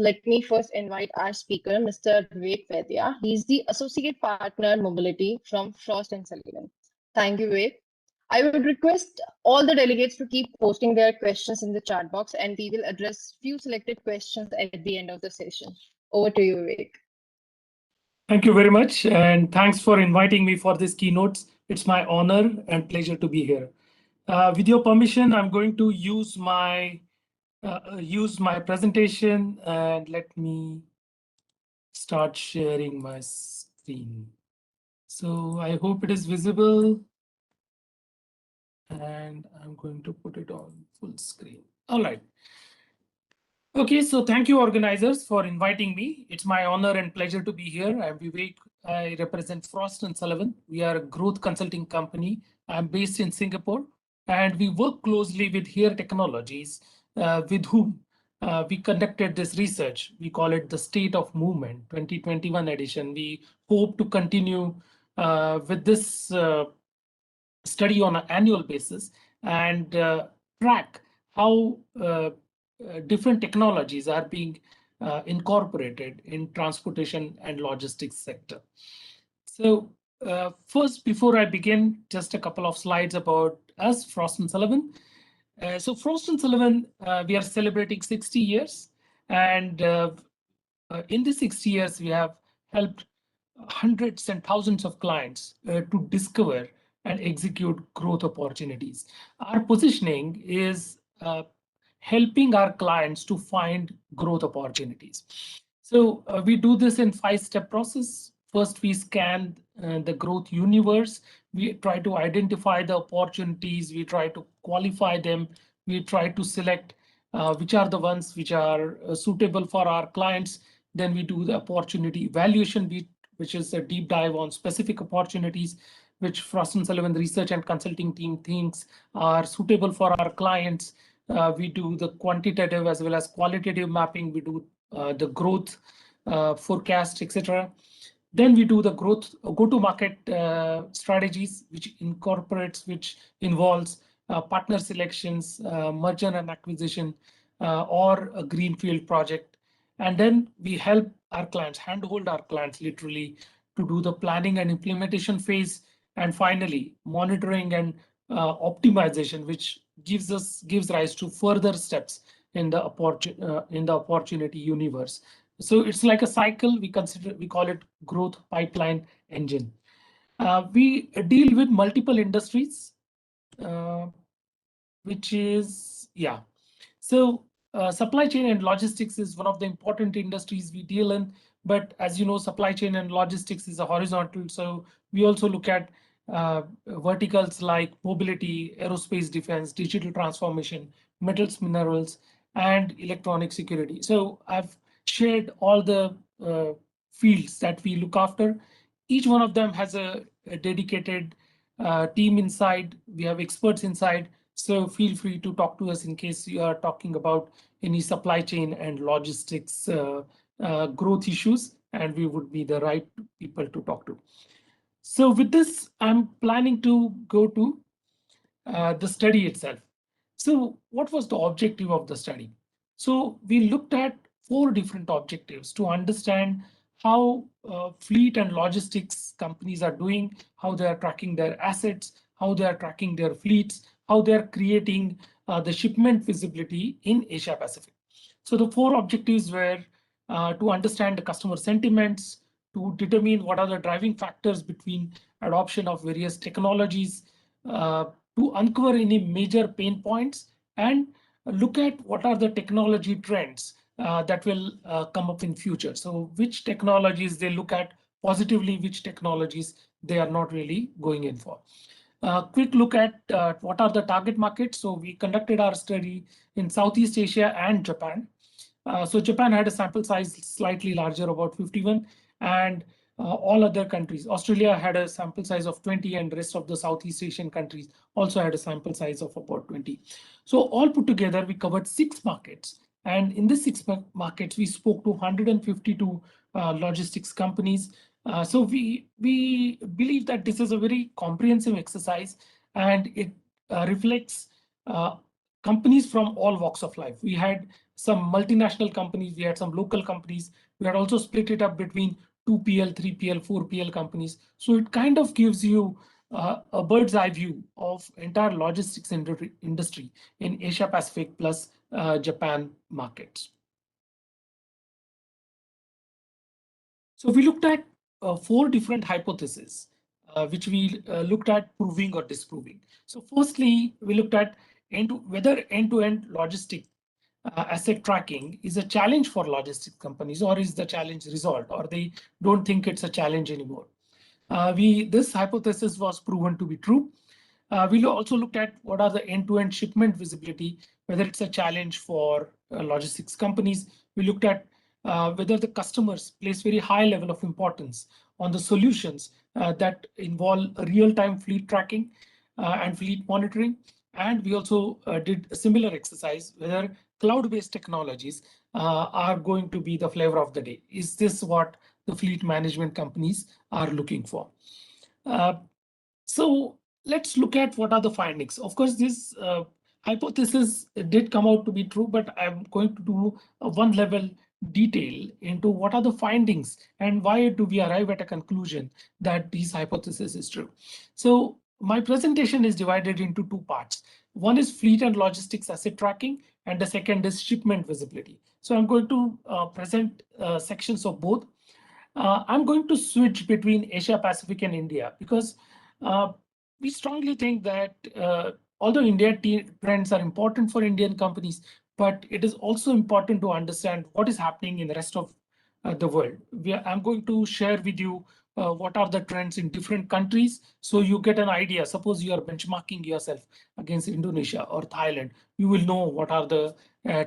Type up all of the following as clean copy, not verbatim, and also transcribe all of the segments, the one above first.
let me first invite our speaker, Mr. Vivek Vaidya. He's the Associate Partner Mobility from Frost & Sullivan. Thank you, Vivek. I would request all the delegates to keep posting their questions in the chat box, and we will address few selected questions at the end of the session. Over to you, Vivek. Thank you very much, and thanks for inviting me for this keynote. It's my honor and pleasure to be here. With your permission, I'm going to use my presentation, and let me start sharing my screen. So I hope it is visible, and I'm going to put it on full screen. All right. Okay, so thank you organizers for inviting me. It's my honor and pleasure to be here. I'm Vivek. I represent Frost & Sullivan. We are a growth consulting company. I'm based in Singapore, and we work closely with HERE Technologies, with whom we conducted this research. We call it the State of Movement 2021 edition. We hope to continue with this study on an annual basis and track how different technologies are being incorporated in transportation and logistics sector. So first, before I begin, just a couple of slides about us, Frost & Sullivan. So Frost & Sullivan, we are celebrating 60 years. And in the 60 years, we have helped hundreds and thousands of clients to discover and execute growth opportunities. Our positioning is helping our clients to find growth opportunities. So we do this in 5-step process. First, we scan the growth universe. We try to identify the opportunities. We try to qualify them. We try to select which are the ones which are suitable for our clients. Then we do the opportunity evaluation, which is a deep dive on specific opportunities which Frost & Sullivan research and consulting team thinks are suitable for our clients. We do the quantitative as well as qualitative mapping. We do the growth forecast, etc. Then we do the growth go-to-market strategies, which involves partner selections, merger and acquisition, or a greenfield project. And then we help our clients, handhold our clients literally to do the planning and implementation phase. And finally, monitoring and optimization, which gives rise to further steps in the opportunity universe. So it's like a cycle. We call it growth pipeline engine. We deal with multiple industries, which is So supply chain and logistics is one of the important industries we deal in. But as you know, supply chain and logistics is a horizontal. So we also look at verticals like mobility, aerospace defense, digital transformation, metals, minerals, and electronic security. So I've shared all the fields that we look after. Each one of them has a dedicated team inside. We have experts inside. So feel free to talk to us in case you are talking about any supply chain and logistics growth issues, and we would be the right people to talk to. So with this, I'm planning to go to the study itself. So what was the objective of the study? So we looked at 4 different objectives to understand how fleet and logistics companies are doing, how they are tracking their assets, how they are tracking their fleets, how they are creating the shipment visibility in Asia Pacific. So the 4 objectives were to understand the customer sentiments, to determine what are the driving factors between adoption of various technologies, to uncover any major pain points, and look at what are the technology trends that will come up in future. So which technologies they look at positively, which technologies they are not really going in for. Quick look at what are the target markets. So we conducted our study in Southeast Asia and Japan. So Japan had a sample size slightly larger, about 51, and all other countries. Australia had a sample size of 20, and the rest of the Southeast Asian countries also had a sample size of about 20. So all put together, we covered 6 markets. And in the 6 markets, we spoke to 152 logistics companies. So we believe that this is a very comprehensive exercise, and it reflects companies from all walks of life. We had some multinational companies, we had some local companies. We had also split it up between 2PL, 3PL, 4PL companies. So it kind of gives you a bird's eye view of entire logistics industry in Asia Pacific plus Japan markets. So we looked at 4 different hypotheses, which we looked at proving or disproving. So firstly, we looked at whether end-to-end logistic asset tracking is a challenge for logistics companies, or is the challenge resolved, or they don't think it's a challenge anymore. This hypothesis was proven to be true. We also looked at what are the end-to-end shipment visibility, whether it's a challenge for logistics companies. We looked at whether the customers place very high level of importance on the solutions that involve real-time fleet tracking and fleet monitoring. And we also did a similar exercise whether cloud-based technologies are going to be the flavor of the day. Is this what the fleet management companies are looking for? So let's look at what are the findings. Of course, this hypothesis did come out to be true, but I'm going to do a one level detail into what are the findings and why do we arrive at a conclusion that this hypothesis is true. So my presentation is divided into 2 parts. One is fleet and logistics asset tracking, and the second is shipment visibility. So I'm going to present sections of both. I'm going to switch between Asia Pacific and India because we strongly think that although India trends are important for Indian companies, but it is also important to understand what is happening in the rest of the world. I'm going to share with you what are the trends in different countries, so you get an idea. Suppose you are benchmarking yourself against Indonesia or Thailand, you will know what are the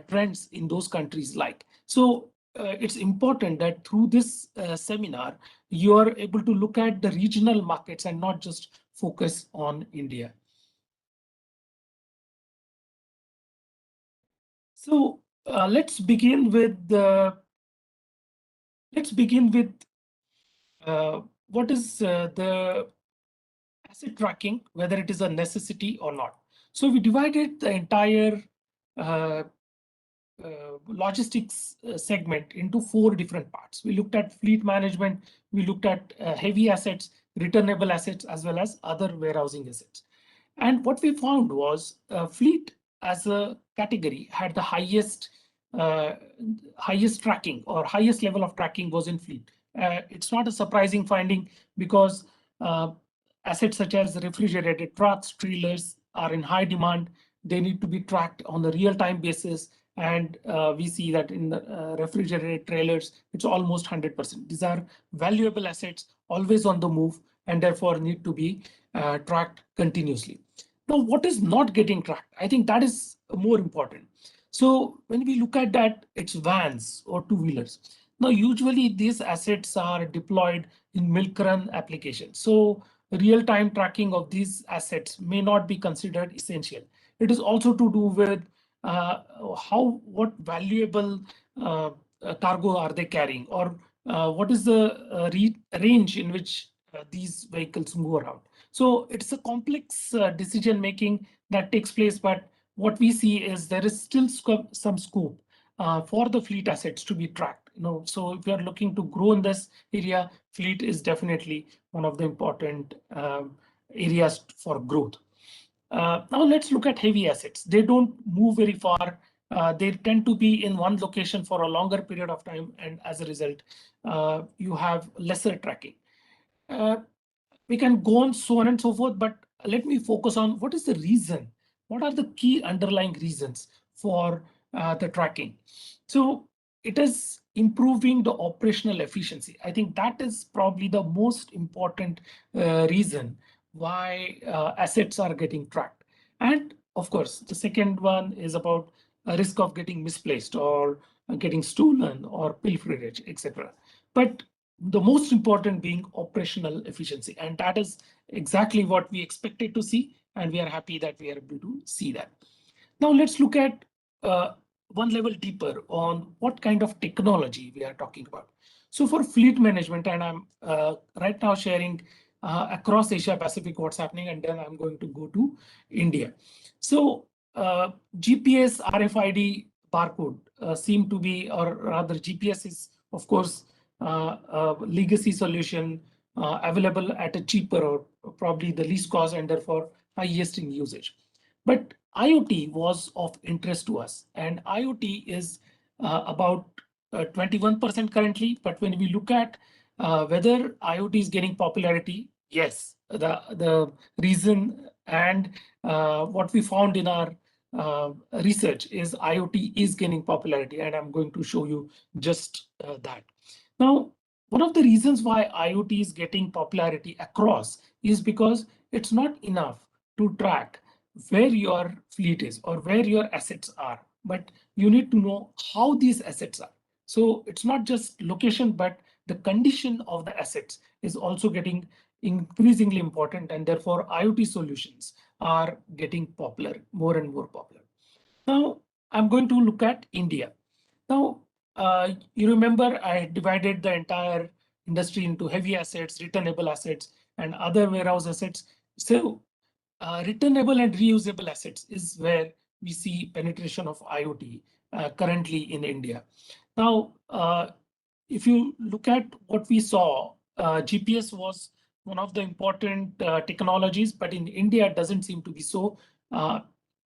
trends in those countries like. So it's important that through this seminar, you are able to look at the regional markets and not just focus on India. So let's begin with what is the asset tracking, whether it is a necessity or not. So we divided the entire logistics segment into 4 different parts. We looked at fleet management, we looked at heavy assets, returnable assets, as well as other warehousing assets. And what we found was fleet as a category had the highest tracking, or highest level of tracking was in fleet. It's not a surprising finding because assets such as refrigerated trucks, trailers are in high demand. They need to be tracked on a real-time basis. And we see that in the refrigerated trailers, it's almost 100%. These are valuable assets, always on the move, and therefore need to be tracked continuously. Now, what is not getting tracked? I think that is more important. So when we look at that, it's vans or two-wheelers. Now, usually these assets are deployed in milk run applications. So real-time tracking of these assets may not be considered essential. It is also to do with what valuable cargo are they carrying, or what is the range in which these vehicles move around. So it's a complex decision making that takes place, but what we see is there is still some scope for the fleet assets to be tracked. So if you are looking to grow in this area, fleet is definitely one of the important areas for growth. Now let's look at heavy assets. They don't move very far. They tend to be in one location for a longer period of time, and as a result, you have lesser tracking. We can go on so on and so forth, but let me focus on what is the reason. What are the key underlying reasons for the tracking? So it is improving the operational efficiency. I think that is probably the most important reason why assets are getting tracked. And of course, the second one is about a risk of getting misplaced or getting stolen or pilferage, etc. But the most important being operational efficiency. And that is exactly what we expected to see. And we are happy that we are able to see that. Now let's look at one level deeper on what kind of technology we are talking about. So for fleet management, and I'm right now sharing across Asia Pacific what's happening, and then I'm going to go to India. So GPS, RFID, barcode seem to be, or rather GPS is, of course, a legacy solution available at a cheaper or probably the least cost and therefore highest in usage. But IoT was of interest to us, and IoT is about 21% currently. But when we look at whether IoT is gaining popularity, yes, the reason and what we found in our research is IoT is gaining popularity, and I'm going to show you just that. Now, one of the reasons why IoT is getting popularity across is because it's not enough to track where your fleet is or where your assets are, but you need to know how these assets are. So it's not just location, but the condition of the assets is also getting increasingly important, and therefore IoT solutions are getting popular, more and more popular. Now, I'm going to look at India. Now, you remember I divided the entire industry into heavy assets, returnable assets, and other warehouse assets. So returnable and reusable assets is where we see penetration of IoT currently in India. Now, if you look at what we saw, GPS was one of the important technologies, but in India, it doesn't seem to be so.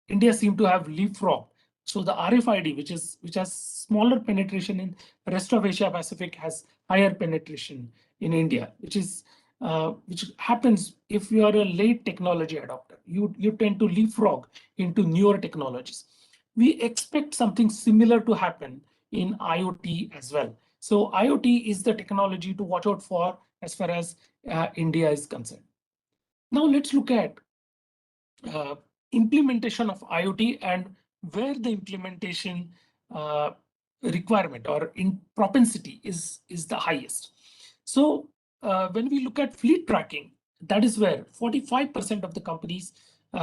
India seemed to have leapfrogged. So the RFID, which has smaller penetration in the rest of Asia Pacific, has higher penetration in India, which happens if you are a late technology adopter. You tend to leapfrog into newer technologies. We expect something similar to happen in IoT as well. So IoT is the technology to watch out for as far as India is concerned. Now let's look at implementation of IoT and where the implementation requirement or in propensity is the highest. So when we look at fleet tracking, that is where 45% of the companies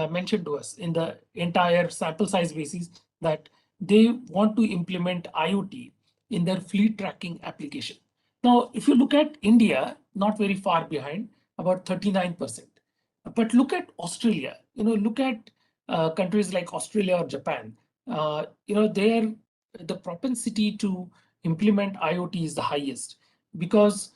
mentioned to us in the entire sample size basis that they want to implement IoT in their fleet tracking application. Now, if you look at India, not very far behind, about 39%. But look at Australia, look at countries like Australia or Japan, there the propensity to implement IoT is the highest because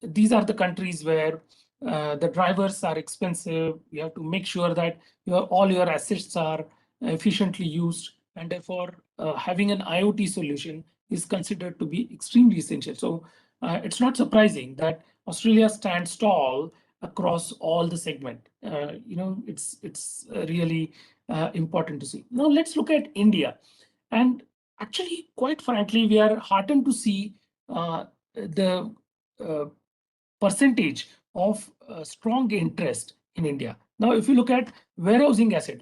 these are the countries where the drivers are expensive. You have to make sure that all your assets are efficiently used, and therefore having an IoT solution is considered to be extremely essential. So it's not surprising that Australia stands tall across all the segment. It's really important to see. Now let's look at India. And actually, quite frankly, we are heartened to see the percentage of strong interest in India. Now, if you look at warehousing asset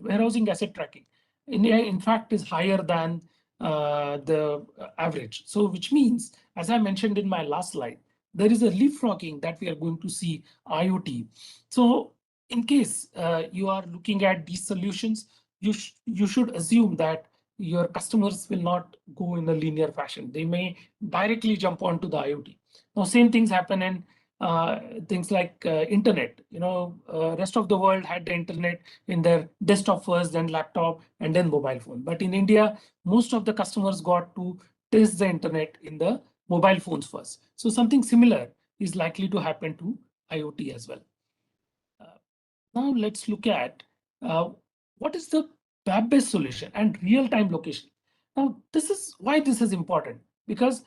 tracking, India, in fact, is higher than the average. So, which means, as I mentioned in my last slide, there is a leapfrogging that we are going to see IoT. So, in case you are looking at these solutions, you should assume that your customers will not go in a linear fashion. They may directly jump onto the IoT. Now, same things happen in things like internet. Rest of the world had the internet in their desktop first, then laptop, and then mobile phone. But in India, most of the customers got to test the internet in the mobile phones first. So something similar is likely to happen to IoT as well. Now let's look at what is the web-based solution and real-time location. Now this is why this is important, because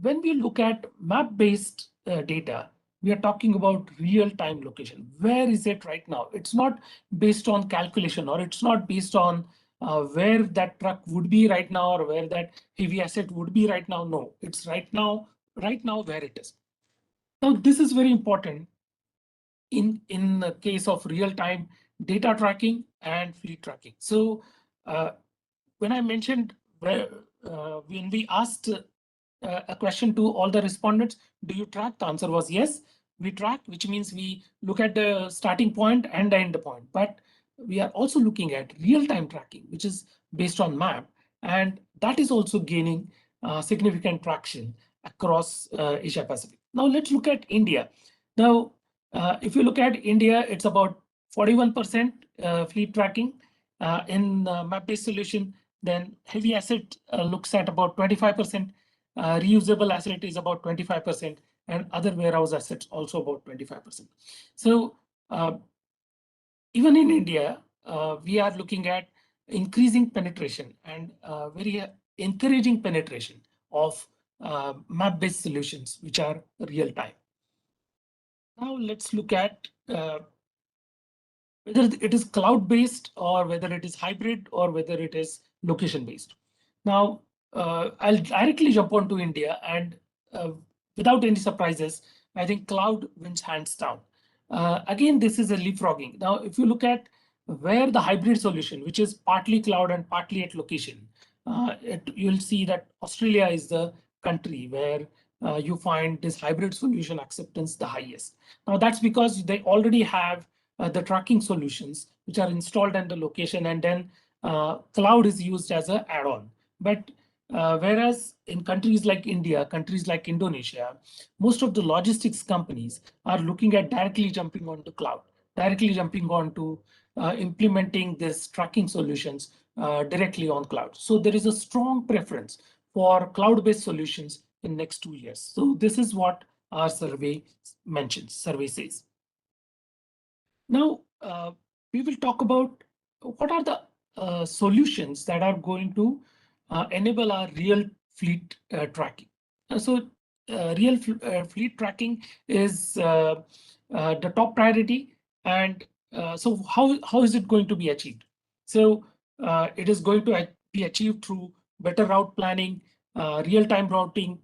when we look at map-based data, we are talking about real-time location. Where is it right now? It's not based on calculation, or it's not based on where that truck would be right now or where that heavy asset would be right now. No, it's right now where it is. Now, this is very important in the case of real-time data tracking and fleet tracking. So when I mentioned when we asked a question to all the respondents, do you track? The answer was yes, we track, which means we look at the starting point and the end point. But we are also looking at real-time tracking, which is based on map, and that is also gaining significant traction across Asia Pacific. Now let's look at India. Now, if you look at India, it's about 41% fleet tracking in map-based solution. Then heavy asset looks at about 25%, reusable asset is about 25%, and other warehouse assets also about 25%. So even in India, we are looking at increasing penetration and very encouraging penetration of map-based solutions, which are real time. Now let's look at whether it is cloud-based or whether it is hybrid or whether it is location-based. Now, I'll directly jump onto India, and without any surprises, I think cloud wins hands down. Again, this is a leapfrogging. Now, if you look at where the hybrid solution, which is partly cloud and partly at location, you'll see that Australia is the country where you find this hybrid solution acceptance the highest. Now, that's because they already have the tracking solutions which are installed at the location, and then cloud is used as an add-on. But whereas in countries like India, countries like Indonesia, most of the logistics companies are looking at directly jumping onto cloud, directly jumping onto implementing this tracking solutions directly on cloud. So there is a strong preference for cloud-based solutions in next 2 years. So this is what our survey mentions, survey says. Now, we will talk about what are the solutions that are going to enable our real fleet tracking. Real fleet tracking is the top priority. And so how is it going to be achieved? So it is going to be achieved through better route planning, real-time routing,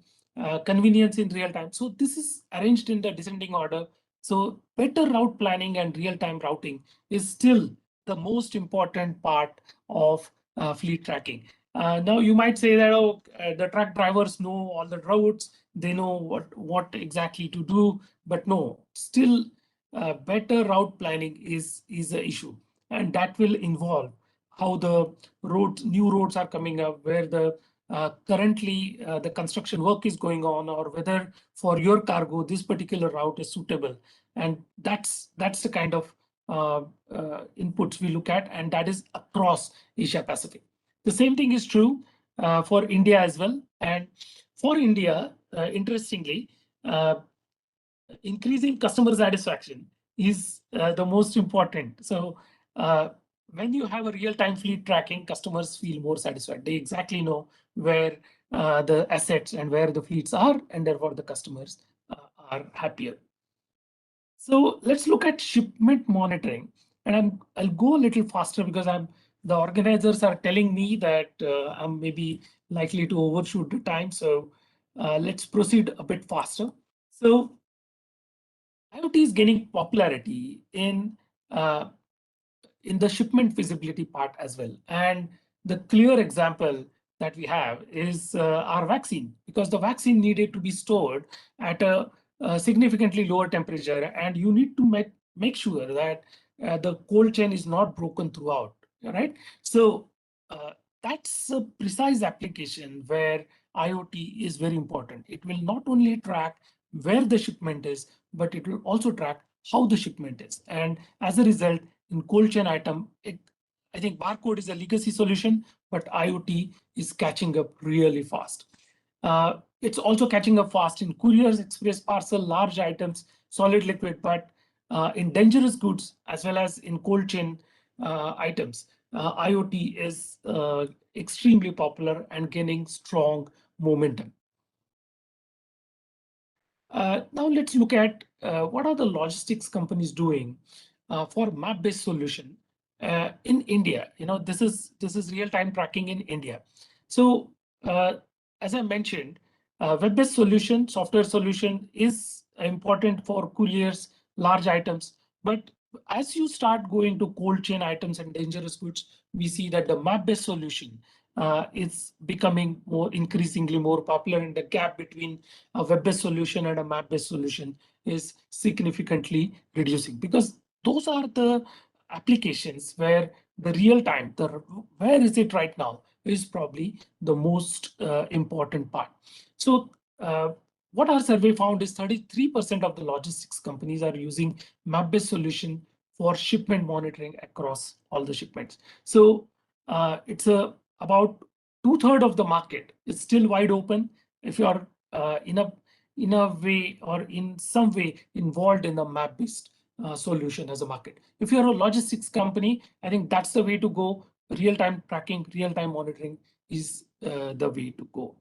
convenience in real time. So this is arranged in the descending order. So better route planning and real-time routing is still the most important part of fleet tracking. Now you might say that the truck drivers know all the routes, they know what exactly to do, but no, still better route planning is an issue, and that will involve how the new roads are coming up, where the currently the construction work is going on, or whether for your cargo this particular route is suitable. And that's the kind of inputs we look at, and that is across Asia Pacific. The same thing is true for India as well. And for India, interestingly, increasing customer satisfaction is the most important. So when you have a real-time fleet tracking, customers feel more satisfied. They exactly know where the assets and where the fleets are, and therefore the customers are happier. So let's look at shipment monitoring, and I'll go a little faster because the organizers are telling me that I'm maybe likely to overshoot the time. So let's proceed a bit faster. So IoT is gaining popularity in the shipment visibility part as well. And the clear example that we have is our vaccine, because the vaccine needed to be stored at a significantly lower temperature, and you need to make sure that the cold chain is not broken throughout, right? So that's a precise application where IoT is very important. It will not only track where the shipment is, but it will also track how the shipment is. And as a result, in cold chain item, I think barcode is a legacy solution, but IoT is catching up really fast. It's also catching up fast in couriers, express parcel, large items, solid liquid, but in dangerous goods as well as in cold chain items, IoT is extremely popular and gaining strong momentum. Now let's look at what are the logistics companies doing for map-based solution in India. This is real-time tracking in India. So as I mentioned, web-based solution, software solution is important for couriers, large items. But as you start going to cold chain items and dangerous goods, we see that the map-based solution is becoming increasingly more popular, and the gap between a web-based solution and a map-based solution is significantly reducing, because those are the applications where the real time, where is it right now, is probably the most important part. So what our survey found is 33% of the logistics companies are using map-based solution for shipment monitoring across all the shipments. So it's a about 2/3 of the market is still wide open if you are in a way or in some way involved in the map-based solution as a market. If you're a logistics company, I think that's the way to go. Real-time tracking, real-time monitoring is the way to go.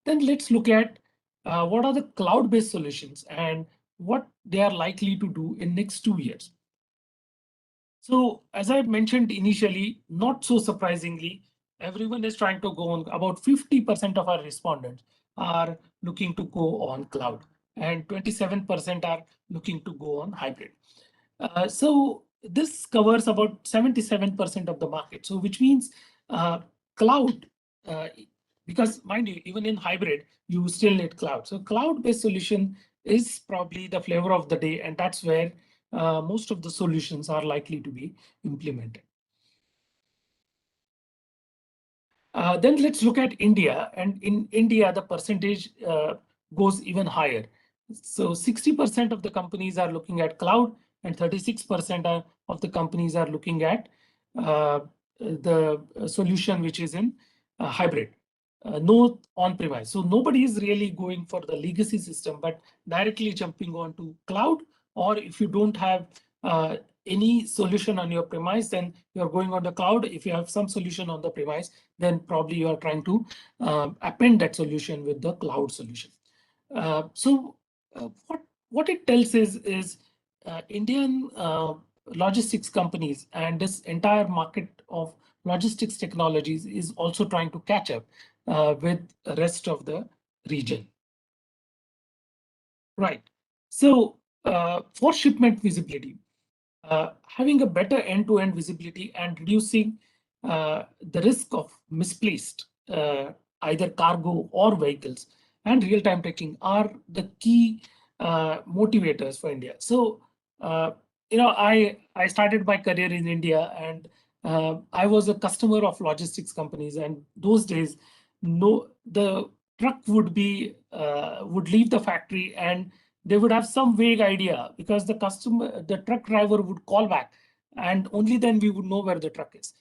Then let's look at what are the cloud-based solutions and what they are likely to do in next 2 years. So as I mentioned initially, not so surprisingly, everyone is trying to go on. About 50% of our respondents are looking to go on cloud, and 27% are looking to go on hybrid. So this covers about 77% of the market. So which means cloud, because mind you, even in hybrid, you still need cloud. So cloud-based solution is probably the flavor of the day, and that's where most of the solutions are likely to be implemented. Then let's look at India, and in India, the percentage goes even higher. So 60% of the companies are looking at cloud, and 36% of the companies are looking at the solution which is in hybrid, no on-premise. So nobody is really going for the legacy system, but directly jumping onto cloud. Or if you don't have any solution on your premise, then you're going on the cloud. If you have some solution on the premise, then probably you are trying to append that solution with the cloud solution. What it tells is Indian logistics companies and this entire market of logistics technologies is also trying to catch up with the rest of the region. Right. So for shipment visibility, having a better end-to-end visibility and reducing the risk of misplaced either cargo or vehicles and real-time tracking are the key motivators for India. So, I started my career in India, and I was a customer of logistics companies, and those days, the truck would leave the factory and they would have some vague idea because the truck driver would call back, and only then we would know where the truck is.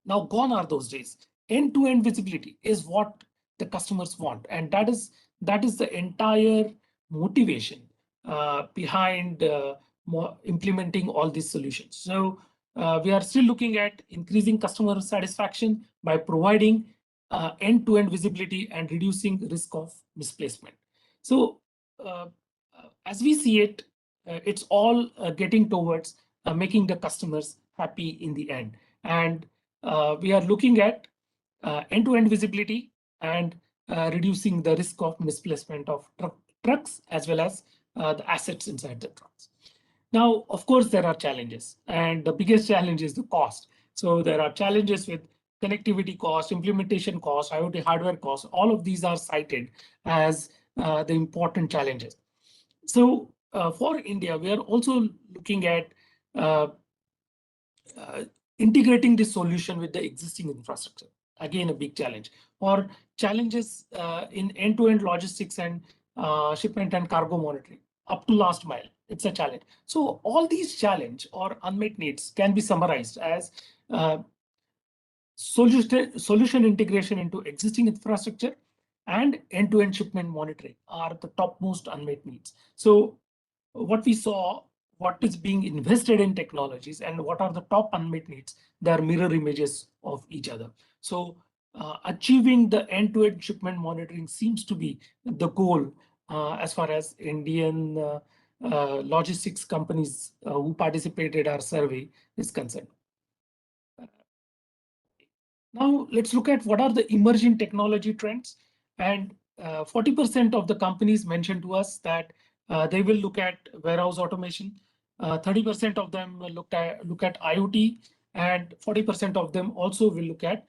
Now gone are those days. End-to-end visibility is what the customers want, and that is the entire motivation behind implementing all these solutions. So we are still looking at increasing customer satisfaction by providing end-to-end visibility and reducing risk of misplacement. So as we see it, it's all getting towards making the customers happy in the end. And we are looking at end-to-end visibility and reducing the risk of misplacement of trucks as well as the assets inside the trucks. Now, of course, there are challenges, and the biggest challenge is the cost. So there are challenges with connectivity cost, implementation cost, IoT hardware cost. All of these are cited as the important challenges. So for India, we are also looking at integrating this solution with the existing infrastructure. Again, a big challenge. Or challenges in end-to-end logistics and shipment and cargo monitoring up to last mile. It's a challenge. So all these challenge or unmet needs can be summarized as solution integration into existing infrastructure and end-to-end shipment monitoring are the topmost unmet needs. So what we saw, what is being invested in technologies and what are the top unmet needs, they are mirror images of each other. So achieving the end-to-end shipment monitoring seems to be the goal as far as Indian logistics companies who participated our survey is concerned. Now let's look at what are the emerging technology trends. And 40% of the companies mentioned to us that they will look at warehouse automation. 30% of them look at IoT, and 40% of them also will look at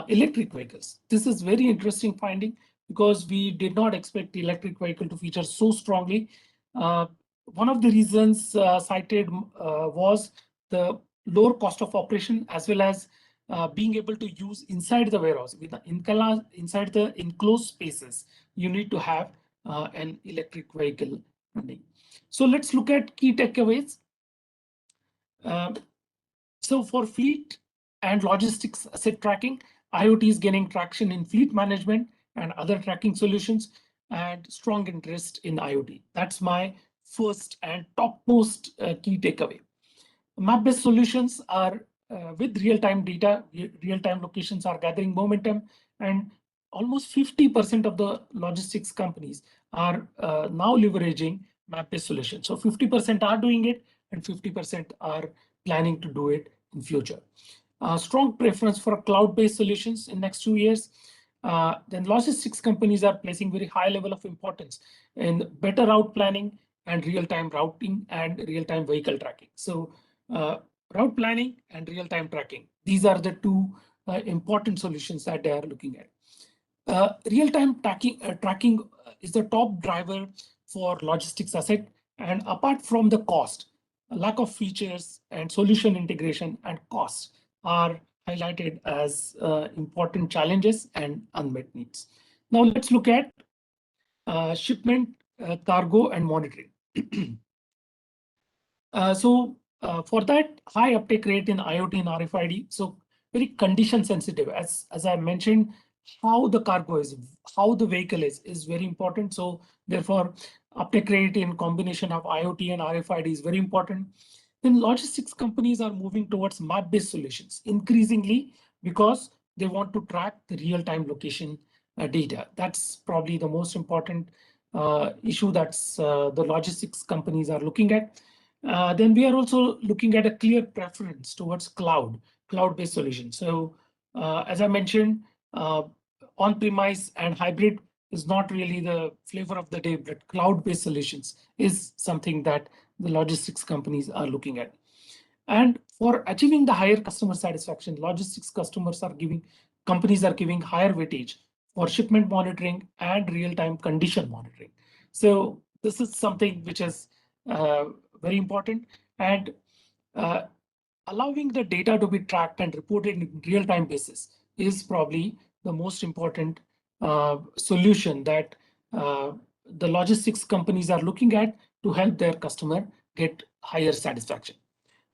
electric vehicles. This is very interesting finding because we did not expect the electric vehicle to feature so strongly. One of the reasons cited was the lower cost of operation as well as being able to use inside the warehouse. Inside the enclosed spaces, you need to have an electric vehicle running. So let's look at key takeaways. So for fleet and logistics asset tracking. IoT is gaining traction in fleet management and other tracking solutions, and strong interest in IoT. That's my first and topmost key takeaway. Map-based solutions are with real-time data, real-time locations are gathering momentum, and almost 50% of the logistics companies are now leveraging map-based solutions. So 50% are doing it, and 50% are planning to do it in future. Strong preference for cloud-based solutions in next 2 years. Then logistics companies are placing very high level of importance in better route planning and real-time routing and real-time vehicle tracking. So route planning and real-time tracking, these are the two important solutions that they are looking at. Real-time tracking is the top driver for logistics asset, and apart from the cost, lack of features and solution integration and costs are highlighted as important challenges and unmet needs. Now let's look at shipment, cargo, and monitoring. For that, high uptake rate in IoT and RFID, so very condition sensitive. As I mentioned, how the cargo is, how the vehicle is very important. So therefore, uptake rate in combination of IoT and RFID is very important. Then logistics companies are moving towards map-based solutions increasingly because they want to track the real-time location data. That's probably the most important issue that's the logistics companies are looking at. Then we are also looking at a clear preference towards cloud-based solutions. So as I mentioned, on-premise and hybrid is not really the flavor of the day, but cloud-based solutions is something that the logistics companies are looking at. And for achieving the higher customer satisfaction, logistics companies are giving higher weightage for shipment monitoring and real-time condition monitoring. So this is something which is very important, and allowing the data to be tracked and reported in real-time basis is probably the most important solution that the logistics companies are looking at to help their customer get higher satisfaction.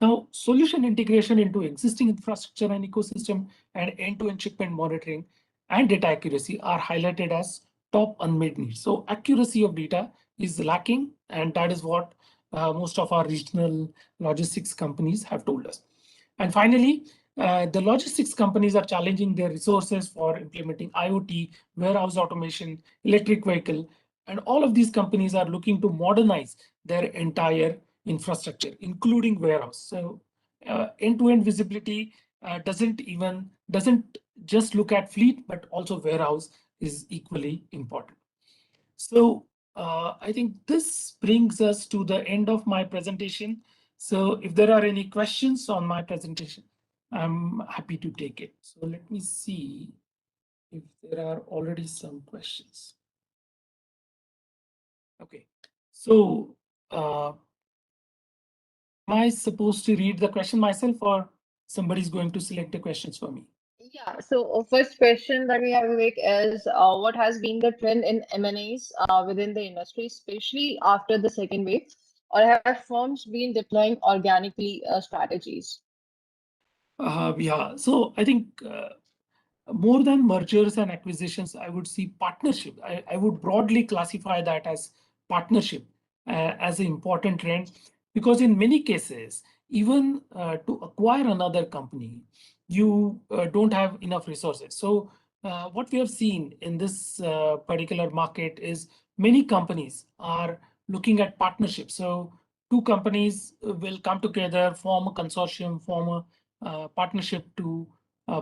Now, solution integration into existing infrastructure and ecosystem and end-to-end shipment monitoring and data accuracy are highlighted as top unmet needs. So accuracy of data is lacking, and that is what most of our regional logistics companies have told us. And finally, the logistics companies are challenging their resources for implementing IoT, warehouse automation, electric vehicle, and all of these companies are looking to modernize their entire infrastructure, including warehouse. So end-to-end visibility doesn't just look at fleet, but also warehouse is equally important. So I think this brings us to the end of my presentation. So if there are any questions on my presentation, I'm happy to take it. So let me see if there are already some questions. Okay, so am I supposed to read the question myself, or somebody's going to select the questions for me? Yeah, so first question that we have, Vivek, is what has been the trend in M&As within the industry, especially after the second wave, or have firms been deploying organically strategies? Yeah, so I think more than mergers and acquisitions, I would see partnership. I would broadly classify that as partnership as an important trend, because in many cases, even to acquire another company, you don't have enough resources. So what we have seen in this particular market is many companies are looking at partnerships. So two companies will come together, form a consortium, form a partnership to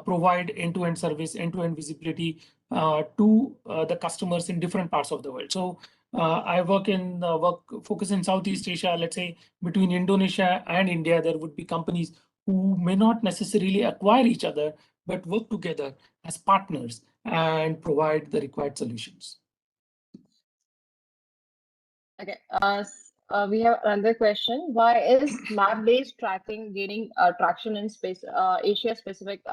provide end-to-end service, end-to-end visibility to the customers in different parts of the world. So I focus in Southeast Asia. Let's say between Indonesia and India, there would be companies who may not necessarily acquire each other, but work together as partners and provide the required solutions. Okay, we have another question. Why is map-based tracking gaining traction in Asia-specific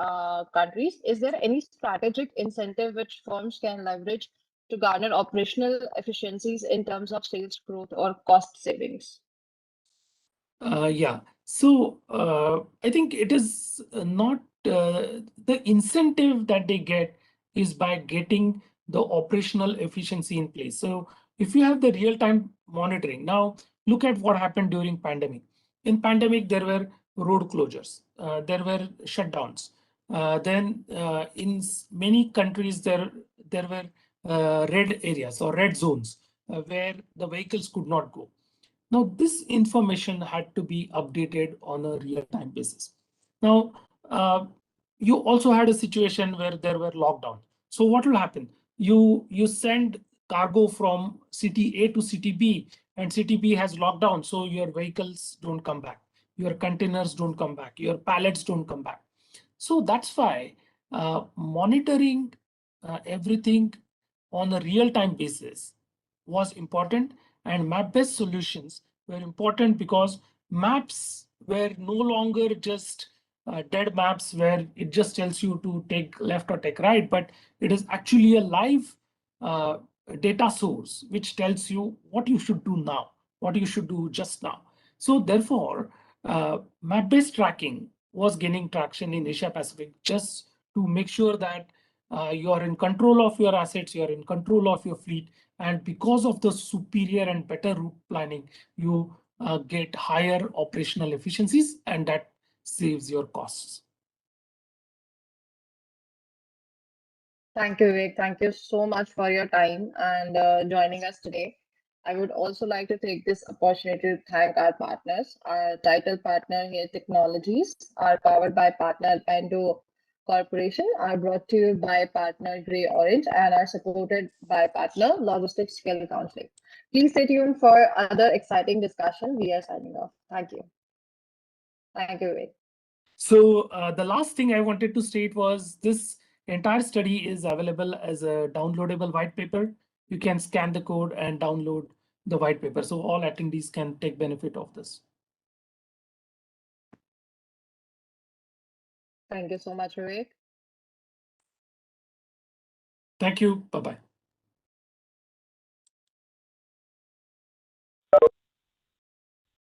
countries? Is there any strategic incentive which firms can leverage to garner operational efficiencies in terms of sales growth or cost savings? Yeah. So I think it is not the incentive that they get is by getting the operational efficiency in place. So if you have the real-time monitoring, now look at what happened during pandemic. In pandemic, there were road closures, there were shutdowns. Then in many countries, there were red areas or red zones where the vehicles could not go. Now, this information had to be updated on a real-time basis. Now, you also had a situation where there were lockdown. So what will happen? You send cargo from city A to city B, and city B has lockdown, so your vehicles don't come back, your containers don't come back, your pallets don't come back. So that's why monitoring everything on a real-time basis was important, and map-based solutions were important because maps were no longer just dead maps where it just tells you to take left or take right, but it is actually a live uh, data source which tells you what you should do now, what you should do just now. So therefore, map-based tracking was gaining traction in Asia Pacific just to make sure that you are in control of your assets, you are in control of your fleet, and because of the superior and better route planning, you get higher operational efficiencies, and that saves your costs. Thank you, Vivek. Thank you so much for your time and joining us today. I would also like to take this opportunity to thank our partners. Our title partner here, Technologies, are powered by partner Pendo Corporation, are brought to you by partner Grey Orange, and are supported by partner Logistics Skill Counseling. Please stay tuned for other exciting discussion. We are signing off. Thank you. Thank you, Vivek. So the last thing I wanted to state was this entire study is available as a downloadable white paper. You can scan the code and download the white paper. So all attendees can take benefit of this. Thank you so much, Vivek. Thank you. Bye-bye.